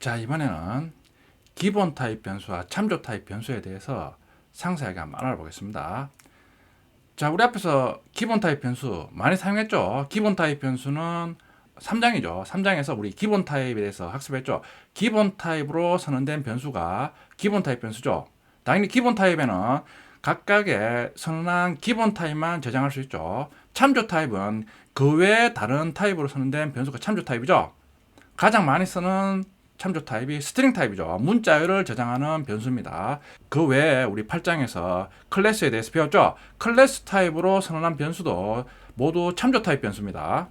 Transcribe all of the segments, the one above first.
자, 이번에는 기본 타입 변수와 참조 타입 변수에 대해서 상세하게 한번 알아보겠습니다. 자, 우리 앞에서 기본 타입 변수 많이 사용했죠. 기본 타입 변수는 3장이죠. 3장에서 우리 기본 타입에 대해서 학습했죠. 기본 타입으로 선언된 변수가 기본 타입 변수죠. 당연히 기본 타입에는 각각의 선언한 기본 타입만 저장할 수 있죠. 참조 타입은 그 외에 다른 타입으로 선언된 변수가 참조 타입이죠. 가장 많이 쓰는 참조 타입이 스트링 타입이죠. 문자열을 저장하는 변수입니다. 그 외에 우리 8장에서 클래스에 대해서 배웠죠. 클래스 타입으로 선언한 변수도 모두 참조 타입 변수입니다.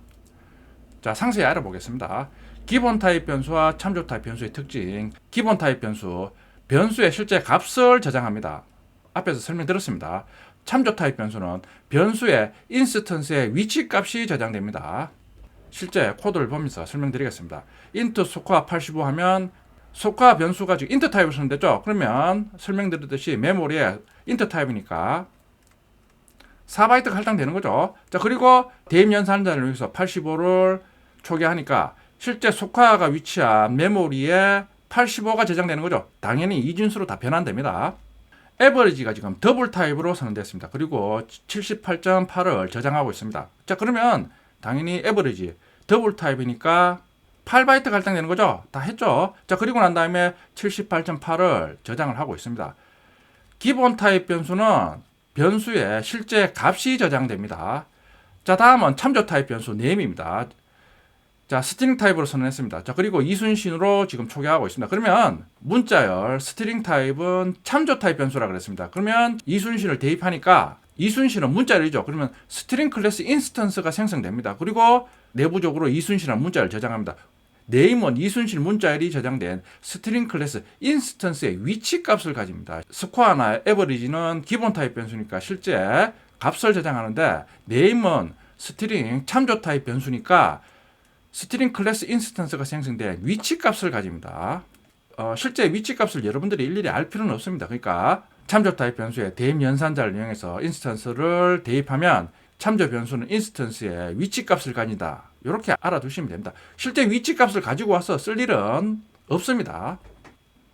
자, 상세히 알아보겠습니다. 기본 타입 변수와 참조 타입 변수의 특징. 기본 타입 변수, 변수의 실제 값을 저장합니다. 앞에서 설명드렸습니다. 참조 타입 변수는 변수의 인스턴스의 위치 값이 저장됩니다. 실제 코드를 보면서 설명드리겠습니다. int 소카 85 하면 소카 변수가 지금 int 타입을 쓰면 되죠. 그러면 설명드렸듯이 메모리에 int 타입이니까 4바이트가 할당되는 거죠. 자, 그리고 대입 연산자를 위해서 85를 초기화하니까 실제 소카가 위치한 메모리에 85가 저장되는 거죠. 당연히 이진수로 다 변환됩니다. 에버리지가 지금 더블 타입으로 선언됐습니다. 그리고 78.8을 저장하고 있습니다. 자, 그러면 당연히 에버리지 더블 타입이니까 8바이트가 할당되는 거죠. 다 했죠. 자, 그리고 난 다음에 78.8을 저장을 하고 있습니다. 기본 타입 변수는 변수의 실제 값이 저장됩니다. 자, 다음은 참조 타입 변수 name입니다. 자, 스트링 타입으로 선언했습니다. 자, 그리고 이순신으로 지금 초기화하고 있습니다. 그러면 문자열 스트링 타입은 참조 타입 변수라 그랬습니다. 그러면 이순신을 대입하니까 이순신은 문자열이죠. 그러면 스트링 클래스 인스턴스가 생성됩니다. 그리고 내부적으로 이순신이라는 문자를 저장합니다. 네임은 이순신 문자열이 저장된 스트링 클래스 인스턴스의 위치 값을 가집니다. 스코어나 에버리지는 기본 타입 변수니까 실제 값을 저장하는데 네임은 스트링 참조 타입 변수니까 스트링 클래스 인스턴스가 생성된 위치 값을 가집니다. 실제 위치 값을 여러분들이 일일이 알 필요는 없습니다. 그러니까 참조 타입 변수의 대입 연산자를 이용해서 인스턴스를 대입하면 참조 변수는 인스턴스의 위치 값을 가진다. 이렇게 알아두시면 됩니다. 실제 위치 값을 가지고 와서 쓸 일은 없습니다.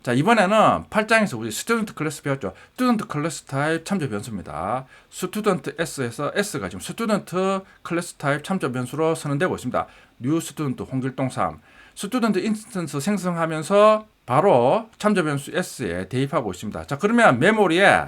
자, 이번에는 8장에서 우리 스튜던트 클래스 배웠죠. 스튜던트 클래스 타입 참조 변수입니다. 스튜던트 S에서 S가 지금 스튜던트 클래스 타입 참조 변수로 선언되고 있습니다. 뉴 스튜던트 홍길동 3. 스튜던트 인스턴스 생성하면서 바로 참조 변수 S에 대입하고 있습니다. 자, 그러면 메모리에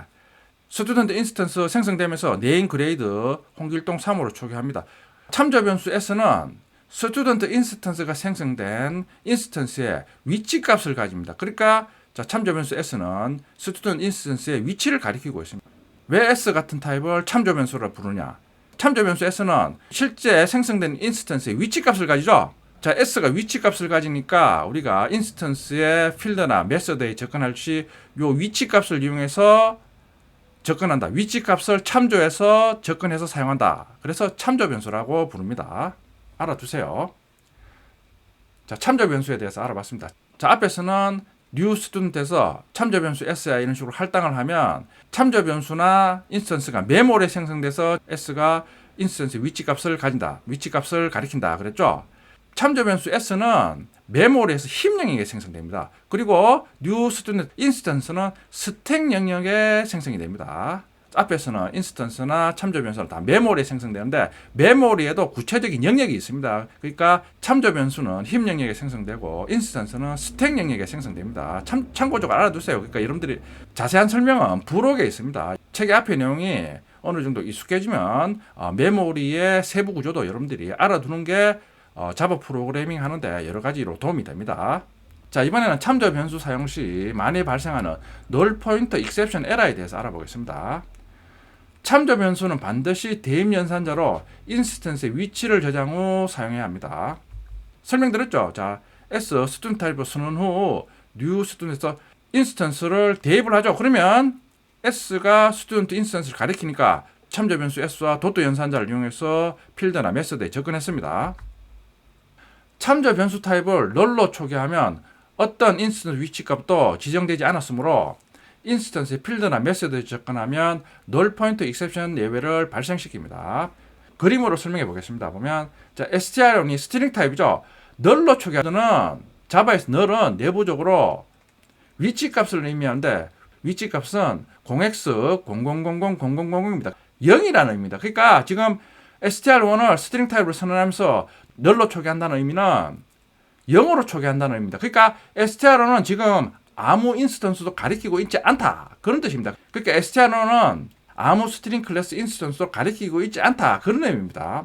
스튜던트 인스턴스 생성되면서 네임 그레이드 홍길동 3으로 초기화합니다. 참조 변수 S는 스튜던트 인스턴스가 생성된 인스턴스의 위치 값을 가집니다. 그러니까 자, 참조 변수 S는 스튜던트 인스턴스의 위치를 가리키고 있습니다. 왜 S 같은 타입을 참조 변수로 부르냐? 참조 변수 S는 실제 생성된 인스턴스의 위치 값을 가지죠. 자, S가 위치 값을 가지니까 우리가 인스턴스의 필드나 메서드에 접근할 시 요 위치 값을 이용해서 접근한다. 위치 값을 참조해서 접근해서 사용한다. 그래서 참조 변수라고 부릅니다. 알아두세요. 자, 참조 변수에 대해서 알아봤습니다. 자, 앞에서는 new student에서 참조 변수 S야 이런 식으로 할당을 하면 참조 변수나 인스턴스가 메모리에 생성돼서 S가 인스턴스 위치 값을 가진다. 위치 값을 가리킨다. 그랬죠? 참조 변수 S는 메모리에서 힙 영역에 생성됩니다. 그리고 new student 인스턴스는 스택 영역에 생성이 됩니다. 앞에서는 인스턴스나 참조 변수는 다 메모리에 생성되는데 메모리에도 구체적인 영역이 있습니다. 그러니까 참조 변수는 힙 영역에 생성되고 인스턴스는 스택 영역에 생성됩니다. 참고적으로 알아두세요. 그러니까 여러분들이 자세한 설명은 부록에 있습니다. 책의 앞의 내용이 어느 정도 익숙해지면 메모리의 세부 구조도 여러분들이 알아두는 게 자바 프로그래밍 하는데 여러 가지로 도움이 됩니다. 자, 이번에는 참조 변수 사용 시 많이 발생하는 null pointer exception error에 대해서 알아보겠습니다. 참조 변수는 반드시 대입 연산자로 인스턴스의 위치를 저장 후 사용해야 합니다. 설명드렸죠? 자, S student 타입을 선언 후 new student에서 인스턴스를 대입을 하죠. 그러면 S가 student 인스턴스를 가리키니까 참조 변수 S와 도트 연산자를 이용해서 필드나 메서드에 접근했습니다. 참조 변수 타입을 널로 초기화하면 어떤 인스턴스 위치 값도 지정되지 않았으므로 인스턴스의 필드나 메서드에 접근하면 null pointer exception 예외를 발생시킵니다. 그림으로 설명해 보겠습니다. 보면 자, str이 스트링 타입이죠. 널로 초기화는 자바에서 널은 내부적으로 위치 값을 의미하는데 위치 값은 0x 00000000입니다. 0이라는 의미입니다. 그러니까 지금 str1을 스트링 타입으로 선언하면서 널로 초기한다는 의미는 0으로 초기한다는 의미입니다. 그러니까 str1은 지금 아무 인스턴스도 가리키고 있지 않다. 그런 뜻입니다. 그러니까 str1은 아무 스트링 클래스 인스턴스도 가리키고 있지 않다. 그런 의미입니다.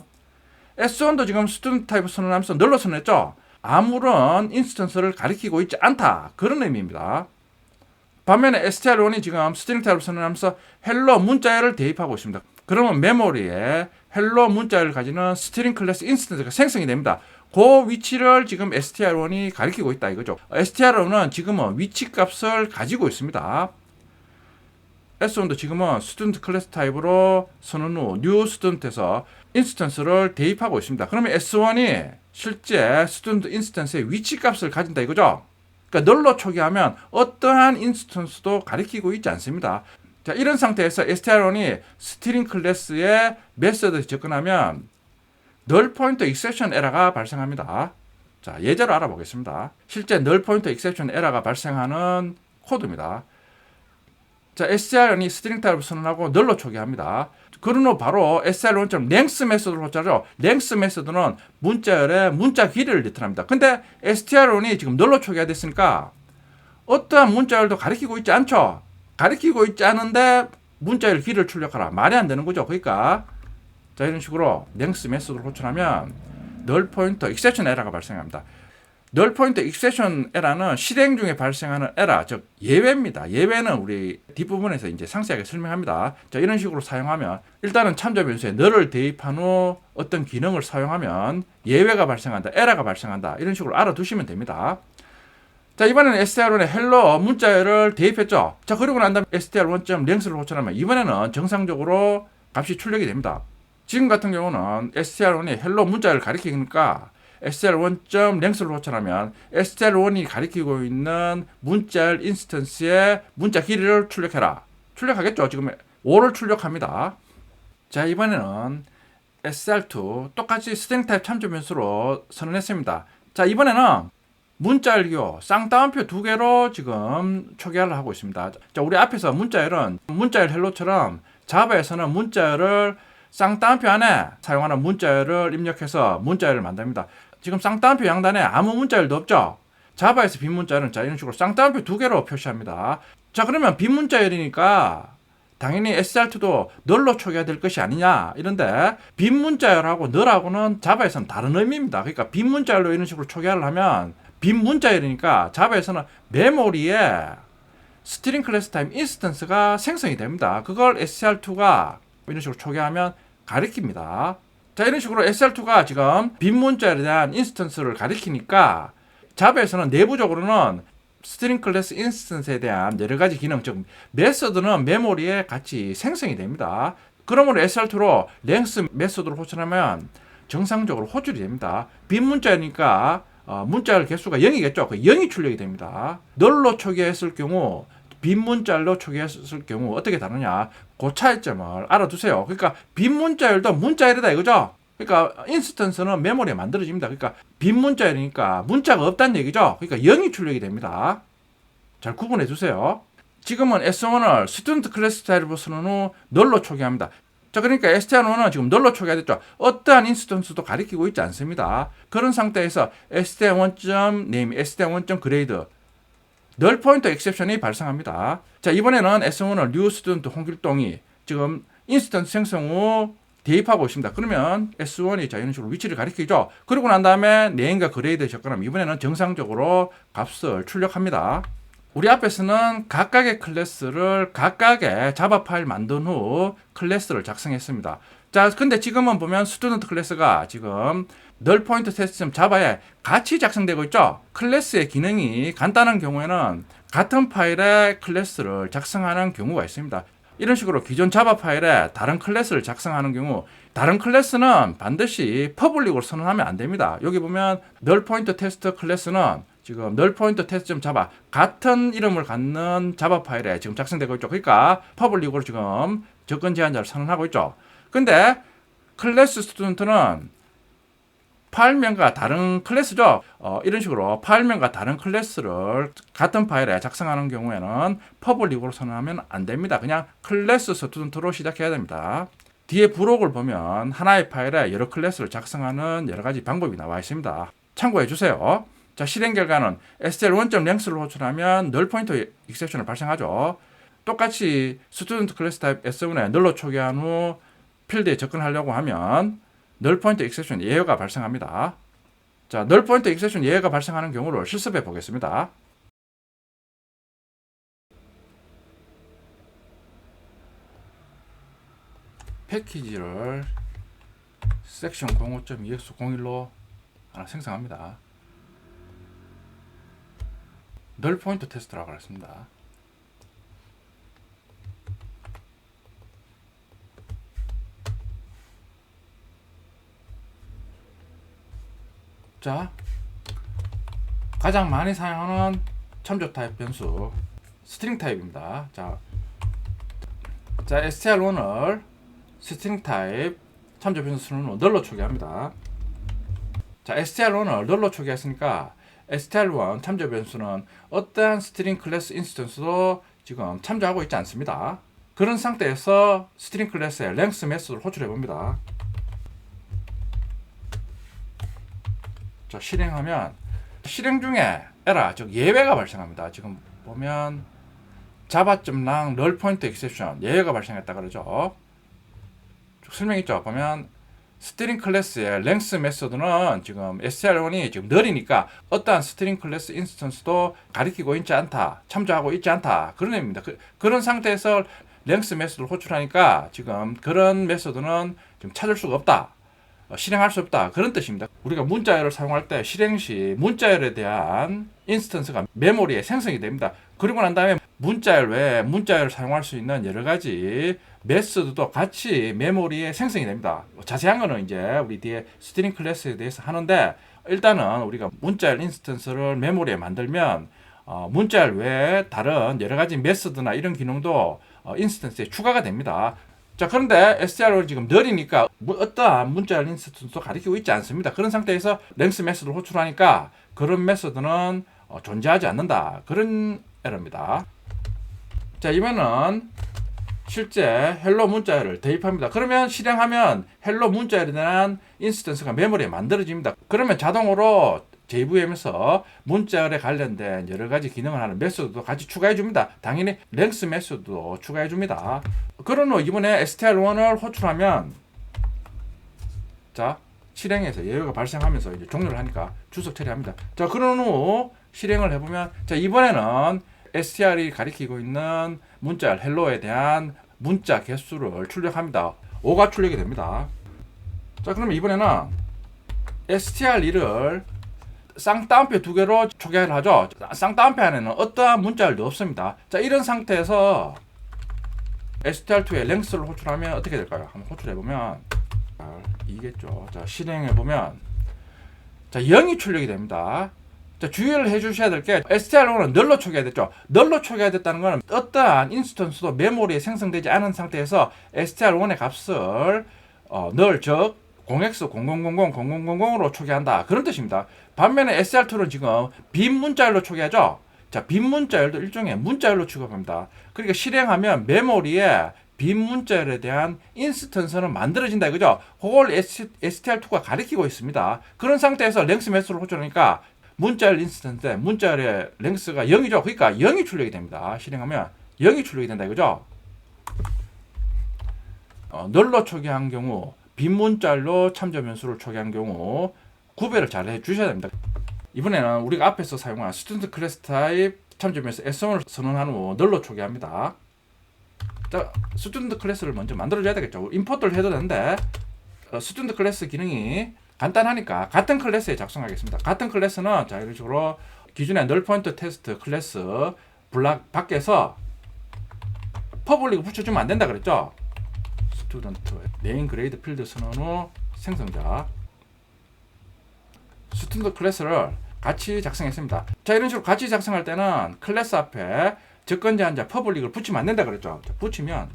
s1도 지금 스트링 타입을 선언하면서 널로 선언했죠. 아무런 인스턴스를 가리키고 있지 않다. 그런 의미입니다. 반면에 str1이 지금 스트링 타입을 선언하면서 헬로 문자열을 대입하고 있습니다. 그러면 메모리에 헬로 문자열을 가지는 스트링 클래스 인스턴스가 생성이 됩니다. 그 위치를 지금 str1이 가리키고 있다 이거죠. str1은 지금은 위치 값을 가지고 있습니다. s1도 지금은 스튜던트 클래스 타입으로 선언 후 new student에서 인스턴스를 대입하고 있습니다. 그러면 s1이 실제 스튜던트 인스턴스의 위치 값을 가진다 이거죠. 그러니까 널로 초기하면 어떠한 인스턴스도 가리키고 있지 않습니다. 자, 이런 상태에서 str1이 스트링 클래스의 메서드에 접근하면 null pointer exception 에러가 발생합니다. 자, 예제로 알아보겠습니다. 실제 null pointer exception 에러가 발생하는 코드입니다. 자, strn이 스트링 타입을 선언하고 null로 초기합니다. 그런 후 바로 str1.length 메소드를 호출하죠. length 메소드는 문자열의 문자 길이를 나타납니다. 근데 str1이 지금 null로 초기가 됐으니까 어떠한 문자열도 가리키고 있지 않죠. 가리키고 있지 않은데 문자열 길이를 출력하라. 말이 안 되는 거죠. 그러니까 자, 이런 식으로 length 메소드를 호출하면 null pointer exception 에러가 발생합니다. null pointer exception 에러는 실행 중에 발생하는 에러, 즉 예외입니다. 예외는 우리 뒷부분에서 이제 상세하게 설명합니다. 자, 이런 식으로 사용하면 일단은 참조 변수에 null을 대입한 후 어떤 기능을 사용하면 예외가 발생한다, 에러가 발생한다. 이런 식으로 알아두시면 됩니다. 자, 이번에는 str1에 hello 문자열을 대입했죠. 자, 그리고 난 다음에 str1.length를 호출하면 이번에는 정상적으로 값이 출력이 됩니다. 지금 같은 경우는 str1이 hello 문자열을 가리키니까 str1.length를 호출하면 str1이 가리키고 있는 문자열 인스턴스의 문자 길이를 출력해라. 출력하겠죠. 지금 5를 출력합니다. 자, 이번에는 str2 똑같이 스트링 타입 참조 변수로 선언했습니다. 자, 이번에는 문자열교 쌍따옴표 두 개로 지금 초기화를 하고 있습니다. 자, 우리 앞에서 문자열은 문자열 헬로처럼 자바에서는 문자열을 쌍따옴표 안에 사용하는 문자열을 입력해서 문자열을 만듭니다. 지금 쌍따옴표 양단에 아무 문자열도 없죠. 자바에서 빈 문자열은 자, 이런 식으로 쌍따옴표 두 개로 표시합니다. 자, 그러면 빈 문자열이니까 당연히 str2도 널로 초기화될 것이 아니냐 이런데 빈 문자열하고 널하고는 자바에서는 다른 의미입니다. 그러니까 빈 문자열로 이런 식으로 초기화를 하면 빈 문자열이니까 자바에서는 메모리에 스트링 클래스 타입 인스턴스가 생성이 됩니다. 그걸 str2가 이런 식으로 초기화하면 가리킵니다. 자, 이런 식으로 str2가 지금 빈 문자열에 대한 인스턴스를 가리키니까 자바에서는 내부적으로는 스트링 클래스 인스턴스에 대한 여러 가지 기능, 즉 메서드는 메모리에 같이 생성이 됩니다. 그러므로 str2로 length 메소드를 호출하면 정상적으로 호출이 됩니다. 빈 문자니까 문자열 개수가 0이겠죠. 그 0이 출력이 됩니다. 널로 초기화했을 경우 빈 문자열로 초기화했을 경우 어떻게 다르냐, 그 차이점을 알아두세요. 그러니까 빈 문자열도 문자열이다 이거죠. 그러니까 인스턴스는 메모리에 만들어집니다. 그러니까 빈 문자열이니까 문자가 없다는 얘기죠. 그러니까 0이 출력이 됩니다. 잘 구분해 주세요. 지금은 S1을 스튜던트 클래스 타입으로 선언 후 널로 초기화합니다. 자, 그러니까 str1은 지금 널로 초기화됐죠. 어떠한 인스턴스도 가리키고 있지 않습니다. 그런 상태에서 str1.name, str1.grade null pointer exception이 발생합니다. 자, 이번에는 S1을 new student 홍길동이 지금 인스턴스 생성 후 대입하고 있습니다. 그러면 S1이 자, 이런 식으로 위치를 가리키죠. 그러고 난 다음에 name과 grade에 접근하면 이번에는 정상적으로 값을 출력합니다. 우리 앞에서는 각각의 클래스를 각각의 자바 파일 만든 후 클래스를 작성했습니다. 자, 근데 지금은 보면 스튜던트 클래스가 지금 null pointer test.java에 같이 작성되고 있죠. 클래스의 기능이 간단한 경우에는 같은 파일에 클래스를 작성하는 경우가 있습니다. 이런 식으로 기존 자바 파일에 다른 클래스를 작성하는 경우 다른 클래스는 반드시 퍼블릭으로 선언하면 안 됩니다. 여기 보면 null pointer test 클래스는 지금 null pointer test.java 같은 이름을 갖는 자바 파일에 지금 작성되고 있죠. 그러니까 퍼블릭으로 지금 접근 제한자를 선언하고 있죠. 근데 클래스 스튜던트는 파일명과 다른 클래스죠. 이런 식으로 파일명과 다른 클래스를 같은 파일에 작성하는 경우에는 퍼블릭으로 선언하면 안 됩니다. 그냥 클래스 스튜던트로 시작해야 됩니다. 뒤에 부록을 보면 하나의 파일에 여러 클래스를 작성하는 여러 가지 방법이 나와 있습니다. 참고해 주세요. 자, 실행 결과는 stl1.length를 호출하면 null pointer exception을 발생하죠. 똑같이 student 클래스 타입 S1에 널로 초기한 후 필드에 접근하려고 하면 null pointer exception 예외가 발생합니다. 자, null pointer exception 예외가 발생하는 경우를 실습해 보겠습니다. 패키지를 섹션 05.exec01로 하나 생성합니다. null pointer 테스트라고 했습니다. 자, 가장 많이 사용하는 참조 타입 변수 스트링 타입입니다. 자, str1을 스트링 타입 참조 변수는 널로 초기합니다. 자, str1을 널로 초기했으니까 str1 참조 변수는 어떠한 스트링 클래스 인스턴스도 지금 참조하고 있지 않습니다. 그런 상태에서 스트링 클래스의 length 메소드를 호출해 봅니다. 자, 실행하면 실행 중에 에러, 즉 예외가 발생합니다. 지금 보면 java.lang null pointer exception 예외가 발생했다 그러죠. 설명 있죠. 보면 스트링 클래스의 length 메소드는 지금 str1이 지금 null이니까 어떠한 스트링 클래스 인스턴스도 가리키고 있지 않다, 참조하고 있지 않다 그런 의미입니다. 그런 상태에서 length 메소드를 호출하니까 지금 그런 메소드는 지금 찾을 수가 없다. 실행할 수 없다 그런 뜻입니다. 우리가 문자열을 사용할 때 실행 시 문자열에 대한 인스턴스가 메모리에 생성이 됩니다. 그리고 난 다음에 문자열 외에 문자열을 사용할 수 있는 여러 가지 메소드도 같이 메모리에 생성이 됩니다. 자세한 거는 이제 우리 뒤에 스트링 클래스에 대해서 하는데 일단은 우리가 문자열 인스턴스를 메모리에 만들면 문자열 외에 다른 여러 가지 메소드나 이런 기능도 인스턴스에 추가가 됩니다. 자, 그런데 str은 지금 null이니까 어떠한 문자열 인스턴스도 가리키고 있지 않습니다. 그런 상태에서 length 메소드를 호출하니까 그런 메소드는 존재하지 않는다. 그런 에러입니다. 자, 이번은 실제 헬로 문자열을 대입합니다. 그러면 실행하면 헬로 문자열에 대한 인스턴스가 메모리에 만들어집니다. 그러면 자동으로 JVM에서 문자열에 관련된 여러 가지 기능을 하는 메소드도 같이 추가해 줍니다. 당연히 length 메소드도 추가해 줍니다. 그런 후 이번에 str1을 호출하면 자, 실행해서 예외가 발생하면서 이제 종료를 하니까 주석 처리합니다. 자, 그런 후 실행을 해보면 자, 이번에는 str이 가리키고 있는 문자열 헬로에 대한 문자 개수를 출력합니다. 5가 출력이 됩니다. 자, 그러면 이번에는 str2를 쌍따옴표 2개로 초기화를 하죠. 쌍따옴표 안에는 어떠한 문자열도 없습니다. 자, 이런 상태에서 str2의 length를 호출하면 어떻게 될까요? 한번 호출해보면 이겠죠. 자, 실행해보면 자, 0이 출력이 됩니다. 자, 주의를 해주셔야 될 게 str1은 null로 초기화됐죠. null로 초기화됐다는 것은 어떠한 인스턴스도 메모리에 생성되지 않은 상태에서 str1의 값을 null, 즉 0x000000으로 초기화한다. 그런 뜻입니다. 반면에 str2는 지금 빈 문자열로 초기화하죠. 자, 빈 문자열도 일종의 문자열로 취급합니다. 그러니까 실행하면 메모리에 빈 문자열에 대한 인스턴스는 만들어진다 이거죠. 그걸 str2가 가리키고 있습니다. 그런 상태에서 length 메소드를 호출하니까 문자열 인스턴스에 문자열의 length가 0이죠. 그러니까 0이 출력이 됩니다. 실행하면 0이 출력이 된다 이거죠. null로 초기화한 경우 빈 문자열로 참조 변수를 초기화한 경우 구별을 잘 해주셔야 됩니다. 이번에는 우리가 앞에서 사용한 스튜던트 클래스 타입 참조 변수 S1을 선언한 후 null로 초기화합니다. 자, 스튜던트 클래스를 먼저 만들어줘야 되겠죠. 임포트를 해도 되는데 스튜던트 클래스 기능이 간단하니까 같은 클래스에 작성하겠습니다. 같은 클래스는 자, 이런 식으로 기존의 null pointer test 클래스 블락 밖에서 퍼블릭을 붙여주면 안 된다 그랬죠. 스튜던트 네임 그레이드 필드 선언 후 생성자 스튜던트 클래스를 같이 작성했습니다. 자, 이런 식으로 같이 작성할 때는 클래스 앞에 접근 제한자 퍼블릭을 붙이면 안 된다 그랬죠. 자, 붙이면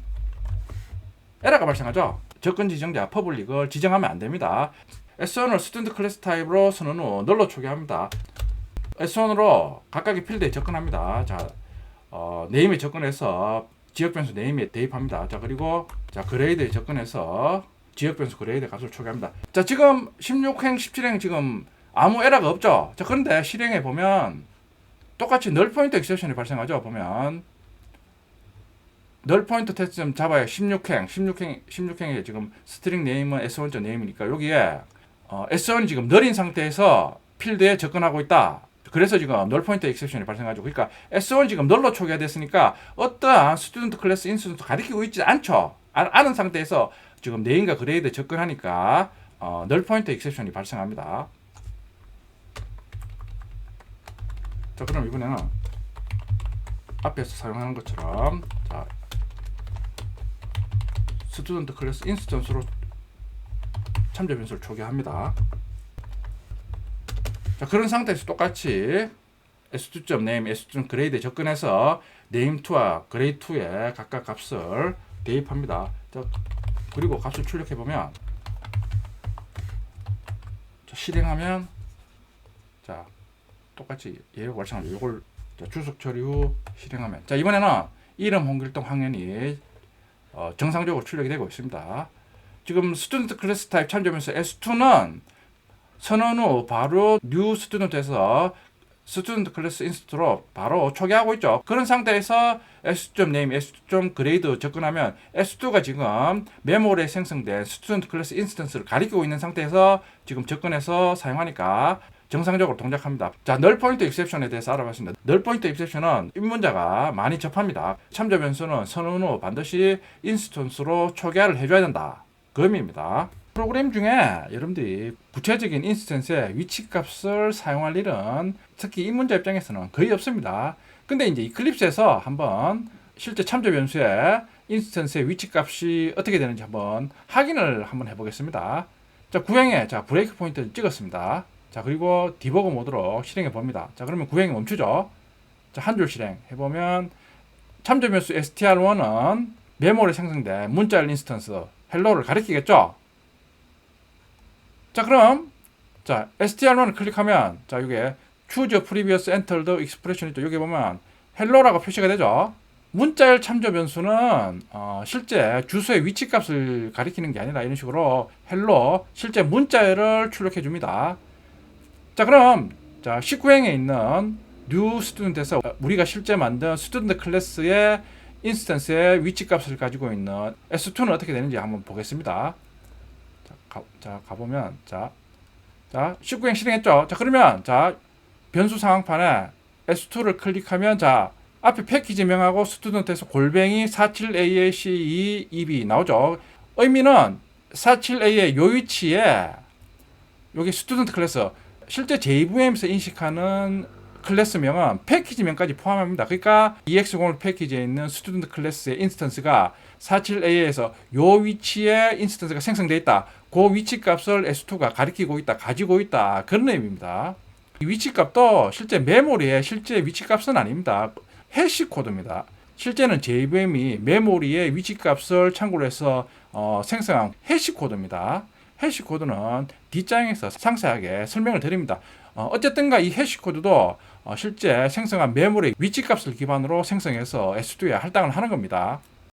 에러가 발생하죠. 접근 지정자 퍼블릭을 지정하면 안 됩니다. S1을 스튜던트 클래스 타입으로 선언 후 널로 초기합니다. S1으로 각각의 필드에 접근합니다. 자, 네임에 접근해서 지역 변수 네임에 대입합니다. 자, 그리고 자, 그레이드에 접근해서 지역 변수 그레이드 값을 초기합니다. 자, 지금 16행, 17행 지금 아무 에러가 없죠. 자, 그런데 실행해 보면 똑같이 널 포인트 익셉션이 발생하죠. 보면 널 포인트 테스트 좀 잡아야 16행에 지금 스트링 네임은 S1. 네임이니까 여기에 S1이 지금 널인 상태에서 필드에 접근하고 있다. 그래서 지금 널 포인트 익셉션이 발생하죠. 그러니까 S1 지금 널로 초기화 됐으니까 어떠한 스튜던트 클래스 인스턴스 가리키고 있지 않죠. 않은 상태에서 지금 네임과 그레이드에 접근하니까 널 포인트 익셉션이 발생합니다. 자, 그럼 이번에는 앞에서 사용하는 것처럼 자, 스튜던트 클래스 인스턴스로 참조 변수를 초기화합니다. 자, 그런 상태에서 똑같이 s2.name, s2.grade에 접근해서 name2와 grade2에 각각 값을 대입합니다. 자, 그리고 값을 출력해 보면 실행하면 자, 똑같이 얘와 마찬가지로 이걸 주석 처리 후 실행하면 자, 이번에는 이름 홍길동 학년이 정상적으로 출력이 되고 있습니다. 지금 스튜던트 클래스 타입 참조면서 S2는 선언 후 바로 뉴 스튜던트에서 스튜던트 클래스 인스트로 바로 초기하고 있죠. 그런 상태에서 s2.name, s2.grade 접근하면 s2가 지금 메모리에 생성된 스튜던트 클래스 인스턴스를 가리키고 있는 상태에서 지금 접근해서 사용하니까 정상적으로 동작합니다. 자, 널 포인트 익셉션에 대해서 알아봤습니다. 널 포인트 익셉션은 입문자가 많이 접합니다. 참조 변수는 선언 후 반드시 인스턴스로 초기화를 해줘야 된다. 그 의미입니다. 프로그램 중에 여러분들이 구체적인 인스턴스의 위치값을 사용할 일은 특히 입문자 입장에서는 거의 없습니다. 근데 이제 이클립스에서 한번 실제 참조 변수의 인스턴스의 위치값이 어떻게 되는지 한번 확인을 한번 해보겠습니다. 자, 구행에 자, 브레이크 포인트를 찍었습니다. 자, 그리고 디버거 모드로 실행해 봅니다. 자, 그러면 구행이 멈추죠. 자, 한 줄 실행 해보면 참조 변수 str1은 메모리에 생성된 문자열 인스턴스 헬로를 가리키겠죠. 자, 그럼 자, str1을 클릭하면 자, 이게 choose previous entered expression 있죠. 여기 보면 헬로라고 표시가 되죠. 문자열 참조 변수는 실제 주소의 위치값을 가리키는 게 아니라 이런 식으로 헬로 실제 문자열을 출력해 줍니다. 자, 그럼 자, 19행에 있는 new student에서 우리가 실제 만든 스튜던트 클래스의 인스턴스의 위치값을 가지고 있는 S2는 어떻게 되는지 한번 보겠습니다. 자, 가보면 자, 19행 실행했죠. 자, 그러면 자, 변수 상황판에 S2를 클릭하면 자, 앞에 패키지명하고 스튜던트에서 골뱅이 47AAC2EB 나오죠. 의미는 47A의 요 위치에 여기 스튜던트 클래스 실제 JVM에서 인식하는 클래스명은 패키지명까지 포함합니다. 그러니까 EX01 패키지에 있는 스튜던트 클래스의 인스턴스가 47A에서 요 위치에 인스턴스가 생성되어 있다. 그 위치 값을 S2가 가리키고 있다, 가지고 있다. 그런 의미입니다. 이 위치 값도 실제 메모리의 실제 위치 값은 아닙니다. 해시 코드입니다. 실제는 JVM이 메모리의 위치 값을 참고로 해서 생성한 해시 코드입니다. 해시 코드는 뒷장에서 상세하게 설명을 드립니다. 어쨌든가 이 해시 코드도 실제 생성한 메모리 위치 값을 기반으로 생성해서 S2에 할당을 하는 겁니다.